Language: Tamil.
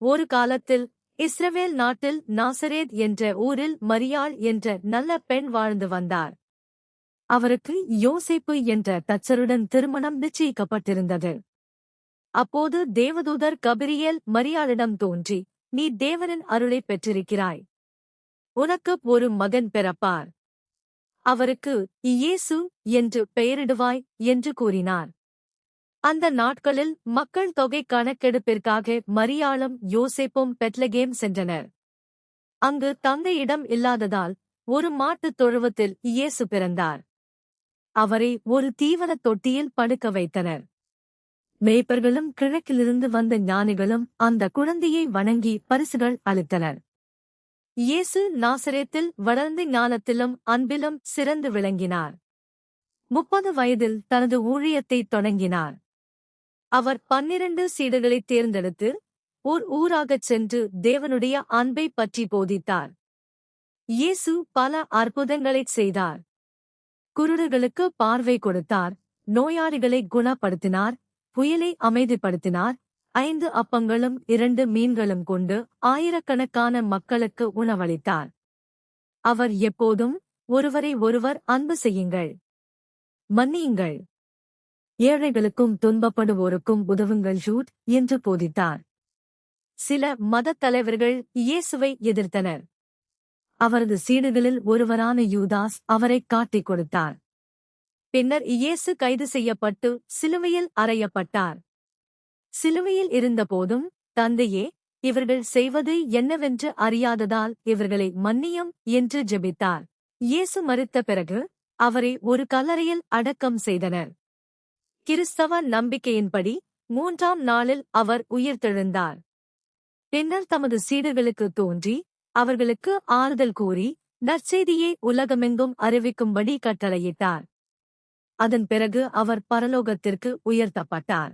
ஒரு காலத்தில் இஸ்ரவேல் நாட்டில் நாசரேத் என்ற ஊரில் மரியாள் என்ற நல்ல பெண் வாழ்ந்து வந்தார். அவருக்கு யோசேப்பு என்ற தச்சருடன் திருமணம் நிச்சயிக்கப்பட்டிருந்தது. அப்போது தேவதூதர் கபிரியேல் மரியாளிடம் தோன்றி, நீ தேவனின் அருளைப் பெற்றிருக்கிறாய். உனக்கு ஒரு மகன் பிறப்பார். அவருக்கு இயேசு என்று பெயரிடுவாய் என்று கூறினார். அந்த நாட்களில் மக்கள் தொகை கணக்கெடுப்பிற்காக மரியாளும் யோசேப்பும் பெத்லகேம் சென்றனர். அங்கு தங்கையிடம் இல்லாததால் ஒரு மாட்டுத் தொழுவத்தில் இயேசு பிறந்தார். அவரை ஒரு தீவனத் தொட்டியில் படுக்க வைத்தனர். மேய்ப்பர்களும் கிழக்கிலிருந்து வந்த ஞானிகளும் அந்த குழந்தையை வணங்கி பரிசுகள் அளித்தனர். இயேசு நாசரேத்தில் வளர்ந்து ஞானத்திலும் அன்பிலும் சிறந்து விளங்கினார். 30 வயதில் தனது ஊழியத்தைத் தொடங்கினார். அவர் 12 சீடர்களைத் தேர்ந்தெடுத்து ஊராகச் சென்று தேவனுடைய அன்பைப் பற்றி போதித்தார். இயேசு பல அற்புதங்களைச் செய்தார். குருடர்களுக்கு பார்வை கொடுத்தார், நோயாளிகளை குணப்படுத்தினார், புயலை அமைதிப்படுத்தினார், 5 அப்பங்களும் 2 மீன்களும் கொண்டு ஆயிரக்கணக்கான மக்களுக்கு உணவளித்தார். அவர் எப்போதும் ஒருவரை ஒருவர் அன்பு செய்யுங்கள், மன்னியுங்கள், ஏழைகளுக்கும் துன்பப்படுவோருக்கும் உதவுங்கள் என்று போதித்தார். சில மதத் தலைவர்கள் இயேசுவை எதிர்த்தனர். அவரது சீடர்களில் ஒருவரான யூதாஸ் அவரைக் காட்டிக் கொடுத்தார். பின்னர் இயேசு கைது செய்யப்பட்டு சிலுவையில் அறையப்பட்டார். சிலுவையில் இருந்தபோதும், தந்தையே, இவர்கள் செய்வது என்னவென்று அறியாததால் இவர்களை மன்னியும் என்று ஜெபித்தார். இயேசு மரித்த பிறகு அவரை ஒரு கல்லறையில் அடக்கம் செய்தனர். கிறிஸ்தவ நம்பிக்கையின்படி 3ஆம் நாளில் அவர் உயிர்த்தெழுந்தார். பின்னர் தமது சீடர்களுக்கு தோன்றி அவர்களுக்கு ஆறுதல் கூறி நற்செய்தியை உலகமெங்கும் அறிவிக்கும்படி கட்டளையிட்டார். அதன் பிறகு அவர் பரலோகத்திற்கு உயர்த்தப்பட்டார்.